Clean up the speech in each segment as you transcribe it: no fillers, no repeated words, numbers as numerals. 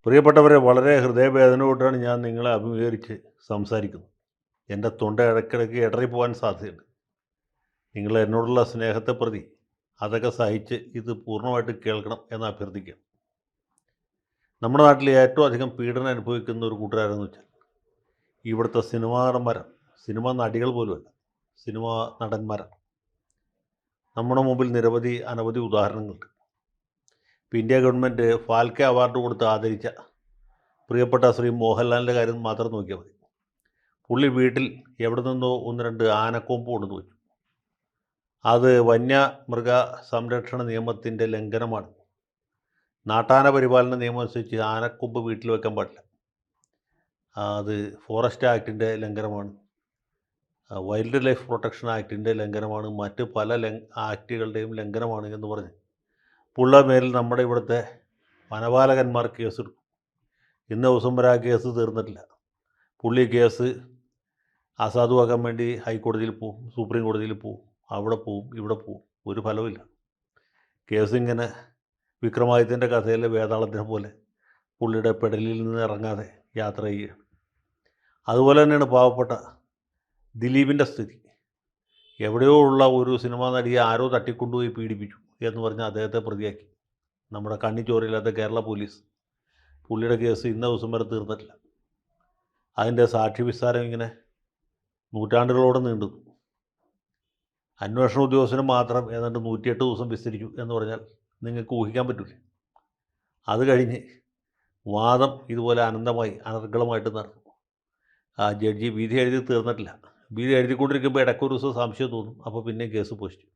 പ്രിയപ്പെട്ടവരെ, വളരെ ഹൃദയവേദനയോടാണ് ഞാൻ നിങ്ങളെ അഭിമുഖീകരിച്ച് സംസാരിക്കുന്നത്. എൻ്റെ തൊണ്ട ഇടയ്ക്കിടയ്ക്ക് ഇടറിപ്പോകാൻ സാധ്യതയുണ്ട്. നിങ്ങൾ എന്നോടുള്ള സ്നേഹത്തെ പ്രതി അതൊക്കെ സഹിച്ച് ഇത് പൂർണ്ണമായിട്ട് കേൾക്കണം എന്ന് അഭ്യർത്ഥിക്കുക. നമ്മുടെ നാട്ടിൽ ഏറ്റവും അധികം പീഡനം അനുഭവിക്കുന്ന ഒരു കൂട്ടുകാരെന്ന് വെച്ചാൽ ഇവിടുത്തെ സിനിമാ നടന്മാരാണ്. സിനിമാ നടികൾ പോലുമല്ല, സിനിമാ നടന്മാരാണ്. നമ്മുടെ മുമ്പിൽ അനവധി ഉദാഹരണങ്ങളുണ്ട്. ഇപ്പോൾ ഇന്ത്യ ഗവൺമെൻറ് ഫാൽക്കെ അവാർഡ് കൊടുത്ത് ആദരിച്ച പ്രിയപ്പെട്ട ശ്രീ മോഹൻലാലിൻ്റെ കാര്യം മാത്രം നോക്കിയാൽ മതി. പുള്ളി വീട്ടിൽ എവിടെ നിന്നോ ഒന്ന് രണ്ട് ആനക്കൊമ്പ് കൊണ്ടുവന്ന് വെച്ചു. അത് വന്യമൃഗ സംരക്ഷണ നിയമത്തിൻ്റെ ലംഘനമാണ്. നാട്ടാന പരിപാലന നിയമം അനുസരിച്ച് ആനക്കൊമ്പ് വീട്ടിൽ വെക്കാൻ പാടില്ല. അത് ഫോറസ്റ്റ് ആക്ടിൻ്റെ ലംഘനമാണ്, വൈൽഡ് ലൈഫ് പ്രൊട്ടക്ഷൻ ആക്ടിൻ്റെ ലംഘനമാണ്, മറ്റ് പല ആക്റ്റുകളുടെയും ലംഘനമാണ് എന്ന് പറഞ്ഞ് പുള്ള മേലിൽ നമ്മുടെ ഇവിടുത്തെ വനപാലകന്മാർ കേസെടുത്തു. ഇന്ന ദിവസം വരെ ആ കേസ് തീർന്നിട്ടില്ല. പുള്ളി കേസ് അസാധുവാക്കാൻ വേണ്ടി ഹൈക്കോടതിയിൽ പോവും, സുപ്രീം കോടതിയിൽ പോവും, അവിടെ പോവും, ഇവിടെ പോവും, ഒരു ഫലവുമില്ല. കേസ് ഇങ്ങനെ വിക്രമാദിത്യൻ്റെ കഥയിലെ വേതാളത്തിനെ പോലെ പുള്ളിയുടെ പെടലിൽ നിന്ന് ഇറങ്ങാതെ യാത്ര ചെയ്യുകയാണ്. അതുപോലെ തന്നെയാണ് പാവപ്പെട്ട ദിലീപിൻ്റെ സ്ഥിതി. എവിടെയോ ഉള്ള ഒരു സിനിമാ നടിയെ ആരോ തട്ടിക്കൊണ്ടുപോയി പീഡിപ്പിച്ചു എന്ന് പറഞ്ഞ് അദ്ദേഹത്തെ പ്രതിയാക്കി നമ്മുടെ കണ്ണിച്ചോറില്ലാത്ത കേരള പോലീസ്. പുള്ളിയുടെ കേസ് ഇന്ന ദിവസം വരെ തീർന്നിട്ടില്ല. അതിൻ്റെ സാക്ഷി വിസ്താരം ഇങ്ങനെ നൂറ്റാണ്ടുകളോടെ നീണ്ടു. അന്വേഷണ ഉദ്യോഗസ്ഥന് മാത്രം ഏതാണ്ട് 108 ദിവസം വിസ്തരിച്ചു എന്ന് പറഞ്ഞാൽ നിങ്ങൾക്ക് ഊഹിക്കാൻ പറ്റില്ല. അത് കഴിഞ്ഞ് വാദം ഇതുപോലെ അനന്തമായി അനർഗളമായിട്ട് നടന്നു. ആ ജഡ്ജി വിധി എഴുതി തീർന്നിട്ടില്ല. വിധി എഴുതിക്കൊണ്ടിരിക്കുമ്പോൾ ഇടയ്ക്കൊരു ദിവസം സംശയം തോന്നും. അപ്പോൾ പിന്നെ കേസ് പോസ്റ്റ്.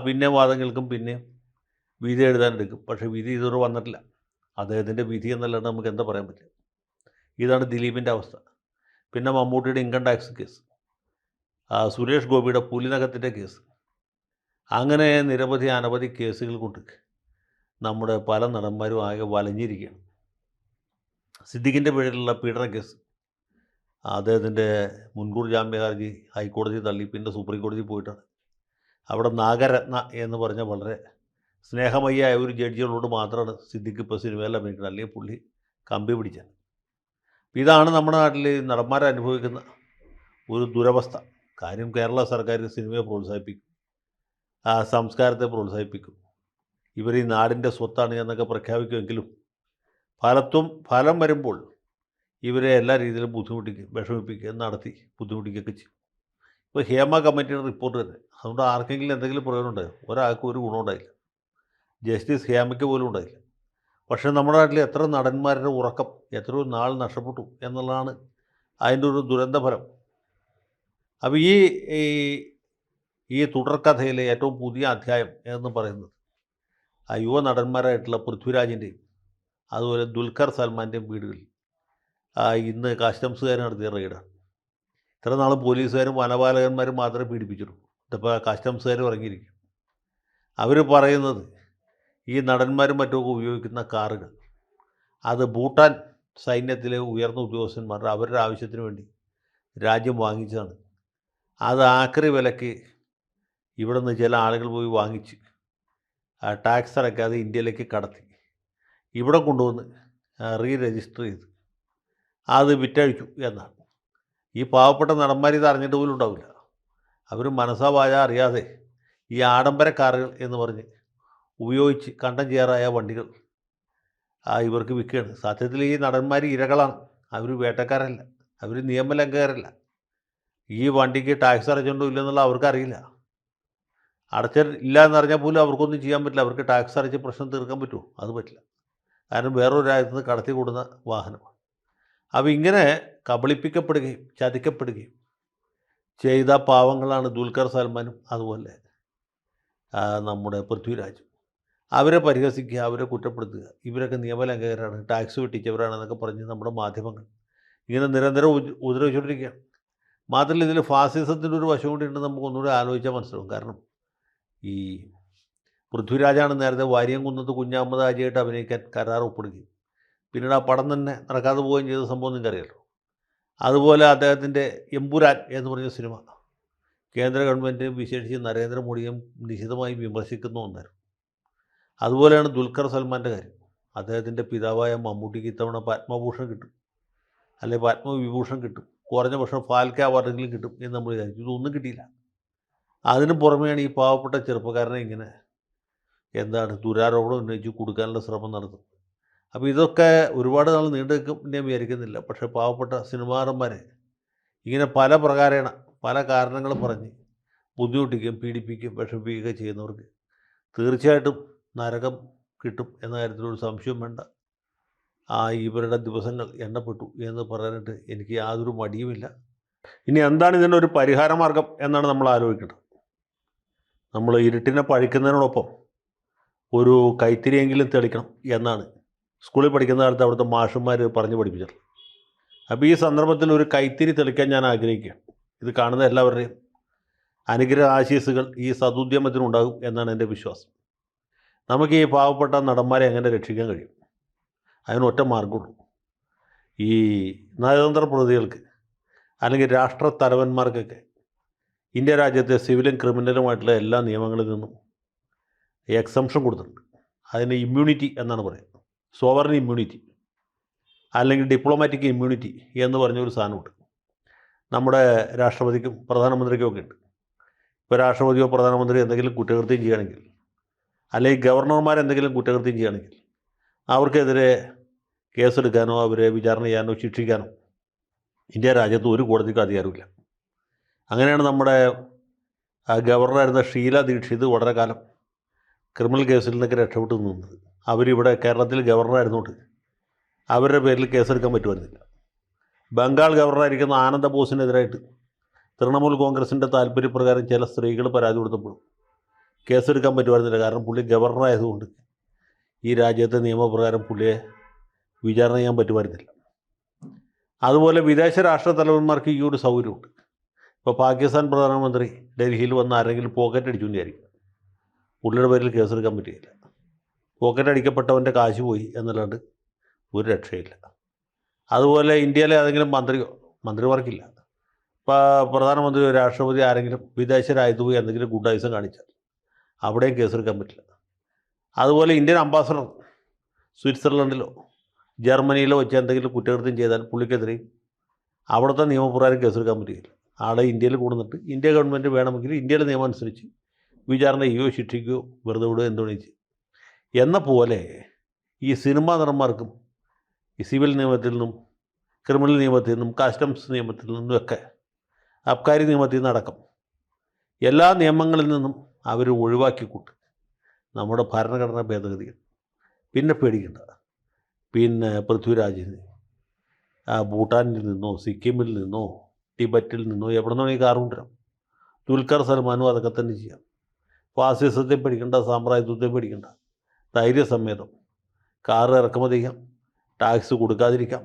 പിന്നെ വാദം കേൾക്കും, പിന്നെ വിധി എഴുതാനെടുക്കും. പക്ഷേ വിധി ഇതുവരെ വന്നിട്ടില്ല. അദ്ദേഹത്തിൻ്റെ വിധി എന്നല്ലാണ്ട് നമുക്ക് എന്താ പറയാൻ പറ്റുക. ഇതാണ് ദിലീപിൻ്റെ അവസ്ഥ. പിന്നെ മമ്മൂട്ടിയുടെ ഇൻകം ടാക്സ് കേസ്, സുരേഷ് ഗോപിയുടെ പുലിനകത്തിൻ്റെ കേസ്, അങ്ങനെ അനവധി കേസുകൾ കൊണ്ട് നമ്മുടെ പല നടന്മാരും ആകെ വലഞ്ഞിരിക്കുകയാണ്. സിദ്ദിഖിൻ്റെ പേരിലുള്ള പീഡന കേസ്, അദ്ദേഹത്തിൻ്റെ മുൻകൂർ ജാമ്യ ഹർജി ഹൈക്കോടതി തള്ളി, പിന്നെ സുപ്രീം കോടതി പോയിട്ടാണ്. അവിടെ നാഗരത്ന എന്ന് പറഞ്ഞ വളരെ സ്നേഹമയ്യായ ഒരു ജഡ്ജികളോട് മാത്രമാണ് സിദ്ദിഖ് ഇപ്പോൾ സിനിമയിൽ അഭിനയിക്കുന്നത്. അല്ലെങ്കിൽ പുള്ളി കമ്പി പിടിച്ചാൽ. ഇതാണ് നമ്മുടെ നാട്ടിൽ നടന്മാരെ അനുഭവിക്കുന്ന ഒരു ദുരവസ്ഥ. കാര്യം കേരള സർക്കാർ സിനിമയെ പ്രോത്സാഹിപ്പിക്കും, സംസ്കാരത്തെ പ്രോത്സാഹിപ്പിക്കും, ഇവർ ഈ നാടിൻ്റെ സ്വത്താണ് എന്നൊക്കെ പ്രഖ്യാപിക്കുമെങ്കിലും ഫലം വരുമ്പോൾ ഇവരെ എല്ലാ രീതിയിലും ബുദ്ധിമുട്ടിക്കുക, വിഷമിപ്പിക്കുക, നടത്തി ബുദ്ധിമുട്ടിക്കുകയൊക്കെ ചെയ്യും. ഇപ്പോൾ ഹേമ കമ്മിറ്റിയുടെ റിപ്പോർട്ട് തന്നെ, അതുകൊണ്ട് ആർക്കെങ്കിലും എന്തെങ്കിലും പ്രയോജനം ഉണ്ടായോ? ഒരാൾക്കും ഒരു ഗുണമുണ്ടായില്ല. ജസ്റ്റിസ് ഹേമയ്ക്ക് പോലും ഉണ്ടായില്ല. പക്ഷേ നമ്മുടെ നാട്ടിൽ എത്ര നടന്മാരുടെ ഉറക്കം എത്രയോ നാൾ നഷ്ടപ്പെട്ടു എന്നുള്ളതാണ് അതിൻ്റെ ഒരു ദുരന്തഫലം. അപ്പോൾ ഈ തുടർക്കഥയിലെ ഏറ്റവും പുതിയ അധ്യായം എന്ന് പറയുന്നത് യുവ നടന്മാരായിട്ടുള്ള പൃഥ്വിരാജിൻ്റെയും അതുപോലെ ദുൽഖർ സൽമാൻ്റെയും വീടുകളിൽ ഇന്ന് കസ്റ്റംസുകാർ നടത്തിയ റെയ്ഡാണ്. ഇത്ര നാൾ പോലീസുകാരും വനപാലകന്മാരും മാത്രമേ പീഡിപ്പിച്ചുള്ളൂ. ഇതിപ്പോൾ കസ്റ്റംസുകാർ ഇറങ്ങിയിരിക്കും. അവർ പറയുന്നത് ഈ നടന്മാരും മറ്റുമൊക്കെ ഉപയോഗിക്കുന്ന കാറുകൾ അത് ഭൂട്ടാൻ സൈന്യത്തിലെ ഉയർന്ന ഉദ്യോഗസ്ഥന്മാരുടെ അവരുടെ ആവശ്യത്തിന് വേണ്ടി രാജ്യം വാങ്ങിച്ചതാണ്. അത് ആക്രി വിലയ്ക്ക് ഇവിടെ നിന്ന് ചില ആളുകൾ പോയി വാങ്ങിച്ച് ടാക്സ് അടയ്ക്കാതെ ഇന്ത്യയിലേക്ക് കടത്തി ഇവിടെ കൊണ്ടുവന്ന് രജിസ്റ്റർ ചെയ്ത് അത് വിറ്റഴിച്ചു എന്നാണ്. ഈ പാവപ്പെട്ട നടന്മാർ ഇത് അറിഞ്ഞിട്ട് പോലും ഉണ്ടാവില്ല. അവർ മനസ്സാ വാച അറിയാതെ ഈ ആഡംബര കാറുകൾ എന്ന് പറഞ്ഞ് ഉപയോഗിച്ച് കണ്ടം ചെയ്യാറായ വണ്ടികൾ ഇവർക്ക് വിൽക്കുകയാണ്. സത്യത്തിൽ ഈ നടന്മാർ ഇരകളാണ്. അവർ വേട്ടക്കാരല്ല, അവർ നിയമലംഘകരല്ല. ഈ വണ്ടിക്ക് ടാക്സ് അടച്ചുകൊണ്ടോ ഇല്ലെന്നുള്ള അവർക്കറിയില്ല. ഇല്ല എന്നറിഞ്ഞാൽ പോലും അവർക്കൊന്നും ചെയ്യാൻ പറ്റില്ല. അവർക്ക് ടാക്സ് അടച്ച് പ്രശ്നം തീർക്കാൻ പറ്റുമോ? അത് പറ്റില്ല. കാരണം വേറൊരു രാജ്യത്ത് നിന്ന് കടത്തി കൊടുക്കുന്ന വാഹനമാണ്. അപ്പോൾ ഇങ്ങനെ കബളിപ്പിക്കപ്പെടുകയും ചതിക്കപ്പെടുകയും ചെയ്ത പാവങ്ങളാണ് ദുൽഖർ സൽമാനും അതുപോലെ നമ്മുടെ പൃഥ്വിരാജും. അവരെ പരിഹസിക്കുക, അവരെ കുറ്റപ്പെടുത്തുക, ഇവരൊക്കെ നിയമലംഘകരാണ്, ടാക്സ് വെട്ടിച്ചവരാണെന്നൊക്കെ പറഞ്ഞ് നമ്മുടെ മാധ്യമങ്ങൾ ഇങ്ങനെ നിരന്തരം ഉപദ്രവിച്ചുകൊണ്ടിരിക്കുകയാണ്. മാത്രമല്ല ഇതിൽ ഫാസിസത്തിൻ്റെ ഒരു വശം കൂടി ഉണ്ടെന്ന് നമുക്ക് ഒന്നുകൂടി ആലോചിച്ചാൽ മനസ്സിലാവും. കാരണം ഈ പൃഥ്വിരാജാണ് നേരത്തെ വാര്യംകുന്നത്ത് കുഞ്ഞഹമ്മദ് ഹാജിയായിട്ട് അഭിനയിക്കാൻ കരാർ ഒപ്പിടുകയും പിന്നീട് ആ പടം തന്നെ നടക്കാതെ പോവുകയും ചെയ്ത സംഭവം നിങ്ങൾക്കറിയാമല്ലോ. അതുപോലെ അദ്ദേഹത്തിൻ്റെ എമ്പുരാൻ എന്ന് പറഞ്ഞ സിനിമ കേന്ദ്ര ഗവൺമെൻറ് വിശേഷിച്ച് നരേന്ദ്രമോദിയും നിശിതമായി വിമർശിക്കുന്ന ഒന്നായിരുന്നു. അതുപോലെയാണ് ദുൽഖർ സൽമാൻ്റെ കാര്യം. അദ്ദേഹത്തിൻ്റെ പിതാവായ മമ്മൂട്ടിക്ക് ഇത്തവണ പത്മഭൂഷൺ കിട്ടും, അല്ലെങ്കിൽ പത്മവിഭൂഷൺ കിട്ടും, കുറഞ്ഞ പക്ഷം ഫാൽക്കെ അവാർഡെങ്കിലും കിട്ടും എന്ന് നമ്മൾ വിചാരിച്ചു. ഇതൊന്നും കിട്ടിയില്ല. അതിന് പുറമെയാണ് ഈ പാവപ്പെട്ട ചെറുപ്പക്കാരനെ ഇങ്ങനെ ദുരാരോപണം ഉന്നയിച്ച് കൊടുക്കാനുള്ള ശ്രമം നടത്തുന്നത്. അപ്പോൾ ഇതൊക്കെ ഒരുപാട് നാൾ നീണ്ടു നിൽക്കും ഞാൻ വിചാരിക്കുന്നില്ല. പക്ഷേ പാവപ്പെട്ട സിനിമാറന്മാരെ ഇങ്ങനെ പല പ്രകാരേണ പല കാരണങ്ങളും പറഞ്ഞ് ബുദ്ധിമുട്ടിക്കുകയും പീഡിപ്പിക്കുകയും വിഷമിപ്പിക്കുകയൊക്കെ ചെയ്യുന്നവർക്ക് തീർച്ചയായിട്ടും നരകം കിട്ടും എന്ന കാര്യത്തിലൊരു സംശയം വേണ്ട. ഇവരുടെ ദിവസങ്ങൾ എണ്ണപ്പെട്ടു എന്ന് പറയാനായിട്ട് എനിക്ക് യാതൊരു മടിയുമില്ല. ഇനി എന്താണ് ഇതിനൊരു പരിഹാരമാർഗം എന്നാണ് നമ്മൾ ആലോചിക്കേണ്ടത്. നമ്മൾ ഇരുട്ടിനെ പഴിക്കുന്നതിനോടൊപ്പം ഒരു കൈത്തിരിയെങ്കിലും തെളിക്കണം എന്നാണ് സ്കൂളിൽ പഠിക്കുന്ന കാലത്ത് അവിടുത്തെ മാഷന്മാർ പറഞ്ഞു പഠിപ്പിച്ചത്. അപ്പോൾ ഈ സന്ദർഭത്തിൽ ഒരു കൈത്തിരി തെളിക്കാൻ ഞാൻ ആഗ്രഹിക്കുകയാണ്. ഇത് കാണുന്ന എല്ലാവരുടെയും അനുഗ്രഹ ആശീസ്സുകൾ ഈ സതുദ്യമത്തിനുണ്ടാകും എന്നാണ് എൻ്റെ വിശ്വാസം. നമുക്ക് ഈ പാവപ്പെട്ട നടന്മാരെ എങ്ങനെ രക്ഷിക്കാൻ കഴിയും? അതിനൊറ്റ മാർഗമുള്ളൂ. ഈ നയതന്ത്ര പ്രതികൾക്ക് അല്ലെങ്കിൽ രാഷ്ട്ര തലവന്മാർക്കൊക്കെ ഇന്ത്യ രാജ്യത്തെ സിവിലും ക്രിമിനലുമായിട്ടുള്ള എല്ലാ നിയമങ്ങളിൽ നിന്നും എക്സംഷൻ കൊടുത്തിട്ടുണ്ട്. അതിന് ഇമ്മ്യൂണിറ്റി എന്നാണ് പറയുന്നത്. സോവറിൻ ഇമ്മ്യൂണിറ്റി അല്ലെങ്കിൽ ഡിപ്ലോമാറ്റിക് ഇമ്മ്യൂണിറ്റി എന്ന് പറഞ്ഞൊരു സാധനമുണ്ട്. നമ്മുടെ രാഷ്ട്രപതിക്കും പ്രധാനമന്ത്രിക്കും ഒക്കെ ഉണ്ട്. ഇപ്പോൾ രാഷ്ട്രപതിയോ പ്രധാനമന്ത്രിയോ എന്തെങ്കിലും കുറ്റകൃത്യം ചെയ്യുകയാണെങ്കിൽ, അല്ലെങ്കിൽ ഗവർണർമാർ എന്തെങ്കിലും കുറ്റകൃത്യം ചെയ്യുകയാണെങ്കിൽ അവർക്കെതിരെ കേസെടുക്കാനോ അവരെ വിചാരണ ചെയ്യാനോ ശിക്ഷിക്കാനോ ഇന്ത്യ രാജ്യത്ത് ഒരു കോടതിക്കും അധികാരമില്ല. അങ്ങനെയാണ് നമ്മുടെ ഗവർണറായിരുന്ന ഷീല ദീക്ഷിത് വളരെ കാലം ക്രിമിനൽ കേസിൽ നിന്നൊക്കെ രക്ഷപ്പെട്ട് നിന്നത്. അവരിവിടെ കേരളത്തിൽ ഗവർണറായിരുന്നുകൊണ്ട് അവരുടെ പേരിൽ കേസെടുക്കാൻ പറ്റുമായിരുന്നില്ല. ബംഗാൾ ഗവർണറായിരിക്കുന്ന ആനന്ദ ബോസിനെതിരായിട്ട് തൃണമൂൽ കോൺഗ്രസിൻ്റെ താല്പര്യപ്രകാരം ചില സ്ത്രീകൾ പരാതി കൊടുത്തപ്പോഴും കേസെടുക്കാൻ പറ്റുമായിരുന്നില്ല. കാരണം പുള്ളി ഗവർണറായതുകൊണ്ട് ഈ രാജ്യത്തെ നിയമപ്രകാരം പുള്ളിയെ വിചാരണ ചെയ്യാൻ പറ്റുമായിരുന്നില്ല. അതുപോലെ വിദേശ രാഷ്ട്ര തലവന്മാർക്ക് ഈ ഒരു സൗകര്യമുണ്ട്. ഇപ്പോൾ പാകിസ്ഥാൻ പ്രധാനമന്ത്രി ഡൽഹിയിൽ വന്ന് ആരെങ്കിലും പോക്കറ്റ് അടിച്ചു വിചാരിക്കും, പുള്ളിയുടെ പേരിൽ കേസെടുക്കാൻ പറ്റുകയില്ല. പോക്കറ്റ് അടിക്കപ്പെട്ടവൻ്റെ കാശ് പോയി എന്നല്ലാണ്ട് ഒരു രക്ഷയില്ല. അതുപോലെ ഇന്ത്യയിലെ ഏതെങ്കിലും മന്ത്രിമാർക്കില്ല. ഇപ്പോൾ പ്രധാനമന്ത്രിയോ രാഷ്ട്രപതി ആരെങ്കിലും വിദേശ രാജ്യത്ത് പോയി എന്തെങ്കിലും ഗുണ്ടായിസം കാണിച്ചാൽ അവിടെയും കേസെടുക്കാൻ പറ്റില്ല. അതുപോലെ ഇന്ത്യൻ അംബാസഡർ സ്വിറ്റ്സർലൻഡിലോ ജർമ്മനിയിലോ വെച്ച് എന്തെങ്കിലും കുറ്റകൃത്യം ചെയ്താൽ പുള്ളിക്കെതിരെയും അവിടുത്തെ നിയമപ്രകാരം കേസെടുക്കാൻ പറ്റുകയില്ല. ആളെ ഇന്ത്യയിൽ കൂടുന്നിട്ട് ഇന്ത്യ ഗവൺമെൻറ് വേണമെങ്കിൽ ഇന്ത്യയിലെ നിയമം അനുസരിച്ച് വിചാരണ ചെയ്യുകയോ ശിക്ഷിക്കുകയോ വെറുതെ വിടുകയോ എന്തുണീച്ച് എന്ന പോലെ ഈ സിനിമാ നടന്മാർക്കും ഈ സിവിൽ നിയമത്തിൽ നിന്നും ക്രിമിനൽ നിയമത്തിൽ നിന്നും കസ്റ്റംസ് നിയമത്തിൽ നിന്നുമൊക്കെ അബ്കാരി നിയമത്തിൽ നിന്നടക്കം എല്ലാ നിയമങ്ങളിൽ നിന്നും അവർ ഒഴിവാക്കിക്കൊണ്ട് നമ്മുടെ ഭരണഘടനാ ഭേദഗതികൾ പിന്നെ പേടിക്കേണ്ട. പിന്നെ പൃഥ്വിരാജിന് ഭൂട്ടാനിൽ നിന്നോ സിക്കിമിൽ നിന്നോ ടിബറ്റിൽ നിന്നോ എവിടെ നിന്നോ ഈ കാർ കൊണ്ടുവരാം. ദുൽഖർ സൽമാനും അതൊക്കെ തന്നെ ചെയ്യാം. ഫാസിസത്തെ പേടിക്കേണ്ട, സാമ്രാജ്യത്വത്തെ പേടിക്കേണ്ട. ധൈര്യസമേതം കാറ് ഇറക്കുമതി ചെയ്യാം, ടാക്സ് കൊടുക്കാതിരിക്കാം,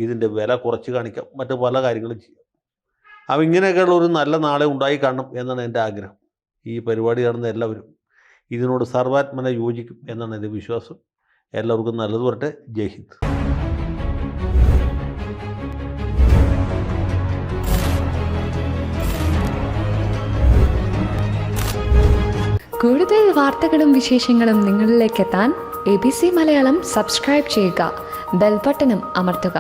ഇതിൻ്റെ വില കുറച്ച് കാണിക്കാം, മറ്റ് പല കാര്യങ്ങളും ചെയ്യാം. അപ്പോൾ ഇങ്ങനെയൊക്കെയുള്ള ഒരു നല്ല നാളെ ഉണ്ടായി കാണണം എന്നാണ് എൻ്റെ ആഗ്രഹം. ഈ പരിപാടി കാണുന്ന എല്ലാവരും ഇതിനോട് സർവാത്മന യോജിക്കും എന്നാണ് എൻ്റെ വിശ്വാസം. എല്ലാവർക്കും നല്ലത് വരട്ടെ. ജയ് ഹിന്ദ്. കൂടുതൽ വാർത്തകളും വിശേഷങ്ങളും നിങ്ങളിലേക്ക് എത്താൻ ABC മലയാളം സബ്സ്ക്രൈബ് ചെയ്യുക, ബെൽ ബട്ടണും അമർത്തുക.